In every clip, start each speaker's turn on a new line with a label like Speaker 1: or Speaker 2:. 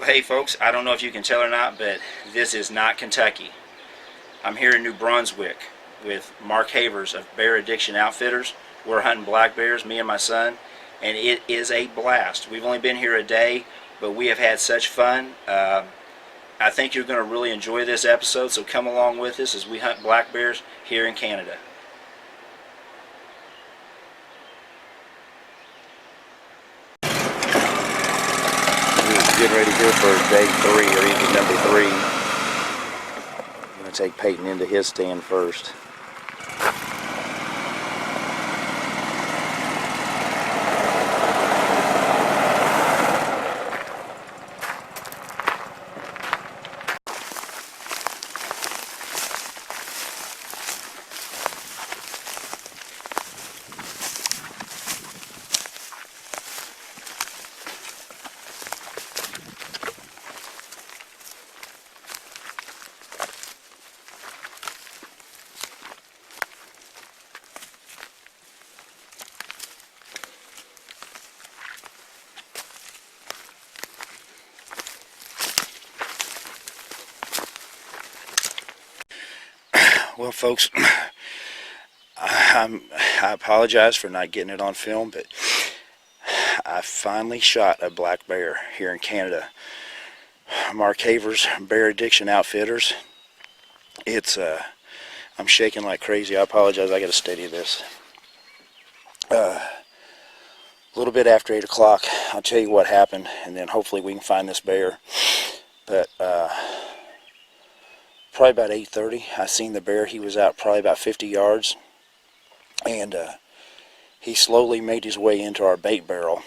Speaker 1: Well, hey folks, I don't know if you can tell or not, but this is not Kentucky. I'm here in New Brunswick with Mark Havers of Bear Addiction Outfitters. We're hunting black bears, me and my son, and it is a blast. We've only been here a day, but we have had such fun. I think you're going to really enjoy this episode, so come along with us as we hunt black bears here in Canada. Getting ready here for day 3 or even number 3. I'm going to take Peyton into his stand first. Well, folks, I apologize for not getting it on film, but I finally shot a black bear here in Canada. Mark Havers, Bear Addiction Outfitters. I'm shaking like crazy. I apologize. I got to steady this. A little bit after 8 o'clock, I'll tell you what happened, and then hopefully we can find this bear. But probably about 8:30, I seen the bear. He was out probably about 50 yards, and he slowly made his way into our bait barrel,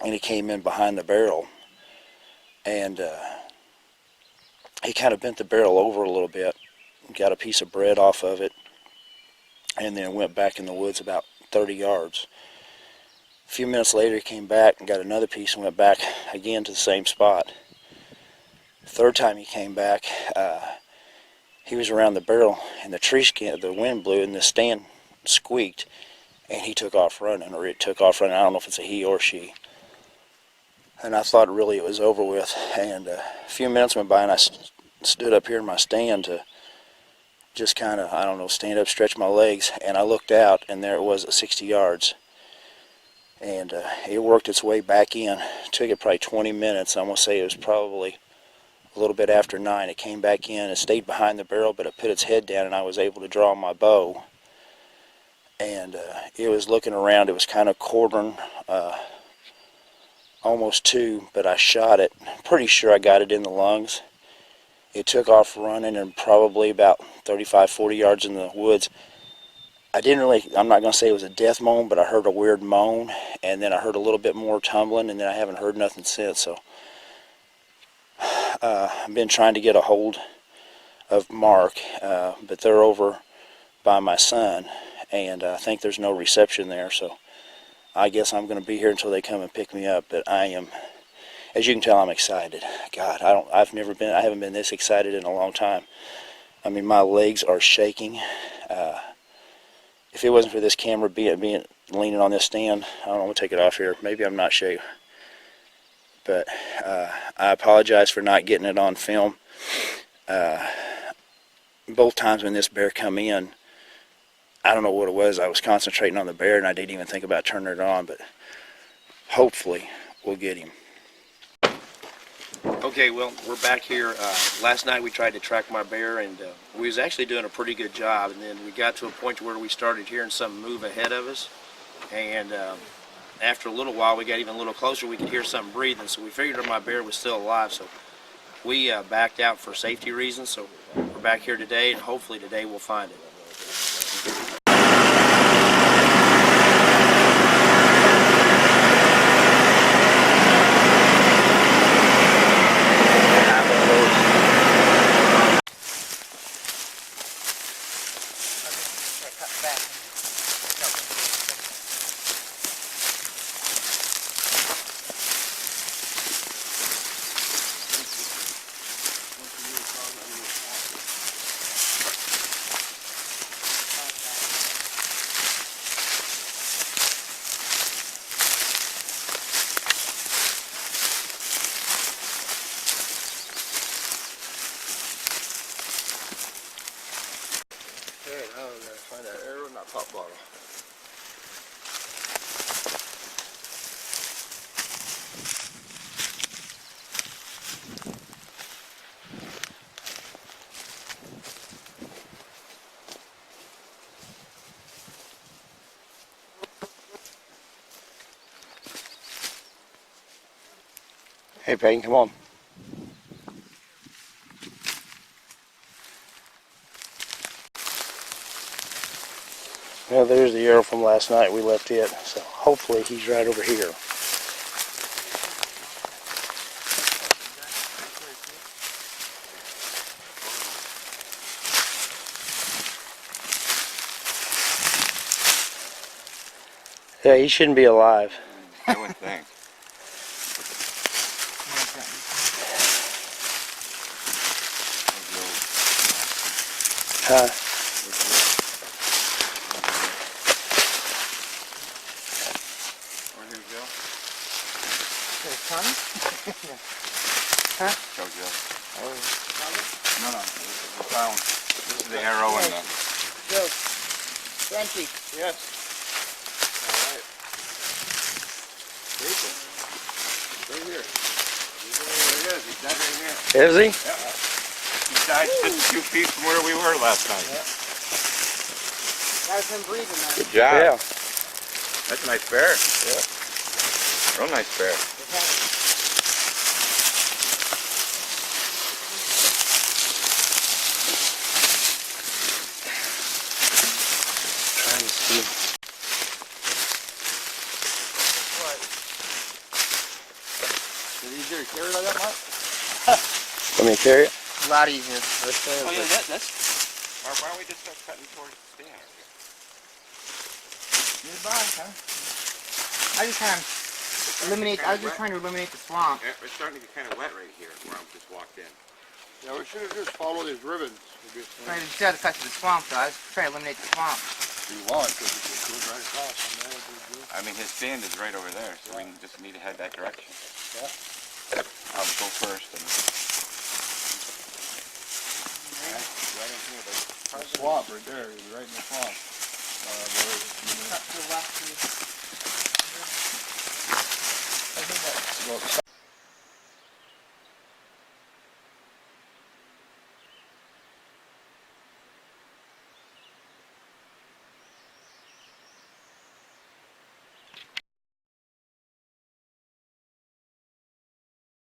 Speaker 1: and he came in behind the barrel, and he kind of bent the barrel over a little bit, got a piece of bread off of it, and then went back in the woods about 30 yards. A few minutes later, he came back and got another piece and went back again to the same spot. Third time he came back, he was around the barrel, and the wind blew, and the stand squeaked, and he took off running, or it took off running. I don't know if it's a he or she. And I thought really it was over with. And a few minutes went by, and I stood up here in my stand to just kind of, I don't know, stand up, stretch my legs, and I looked out, and there it was at 60 yards. And it worked its way back in. It took it probably 20 minutes. I'm going to say it was probably a little bit after 9. It came back in. It stayed behind the barrel, but it put its head down, and I was able to draw my bow. And it was looking around. It was kind of quartering, almost 2, but I shot it. Pretty sure I got it in the lungs. It took off running, and probably about 35-40 yards in the woods. I'm not going to say it was a death moan, but I heard a weird moan, and then I heard a little bit more tumbling, and then I haven't heard nothing since. So I've been trying to get a hold of Mark, but they're over by my son, and I think there's no reception there, so I guess I'm going to be here until they come and pick me up. But I am, as you can tell, I'm excited. God, I haven't been this excited in a long time. I mean, my legs are shaking. If it wasn't for this camera being leaning on this stand, I don't know, I'm going to take it off here. Maybe I'm not shaking. But I apologize for not getting it on film. Both times when this bear come in, I don't know what it was. I was concentrating on the bear, and I didn't even think about turning it on. But hopefully we'll get him.
Speaker 2: Okay, well, we're back here. Last night we tried to track my bear, and we was actually doing a pretty good job, and then we got to a point where we started hearing something move ahead of us, and after a little while we got even a little closer. We could hear something breathing, so we figured my bear was still alive, so we backed out for safety reasons. So we're back here today, and hopefully today we'll find it.
Speaker 1: Hey, Peyton, come on. Well, there's the arrow from last night. We left it, so hopefully he's right over here. Yeah, he shouldn't be alive.
Speaker 3: I would think.
Speaker 1: Huh?
Speaker 3: Where'd he go?
Speaker 4: Huh?
Speaker 3: Go, Joe. No, no. We found. This is the arrow and the.
Speaker 4: Joe. Frankie.
Speaker 3: Yes. All right. Jason. Right here. There he is. He's dead right here.
Speaker 1: Is he?
Speaker 3: Yeah. He died just a few feet from where we were last night.
Speaker 4: Yeah. That was him breathing, man.
Speaker 3: Good job.
Speaker 1: Yeah.
Speaker 3: That's a nice bear. Yeah. Real nice bear.
Speaker 1: Trying to see.
Speaker 3: Is it easier to carry like that, Mark?
Speaker 1: Want me to carry it?
Speaker 4: A lot easier.
Speaker 3: Oh yeah, that's. Mark, why don't we just start cutting towards the stand?
Speaker 4: Nearby, huh? I was just trying to eliminate the swamp.
Speaker 3: It's starting to get kind of wet right here where I'm just walked in.
Speaker 5: Yeah, we should have just followed these ribbons.
Speaker 4: Right, instead of cut to the swamp, though, I was trying to eliminate the swamp.
Speaker 5: You want, because it goes right across.
Speaker 3: I mean, his stand is right over there, so we just need to head that direction.
Speaker 5: Yeah.
Speaker 3: I'll go first. And...
Speaker 5: The swamp right there, you're right in the swamp.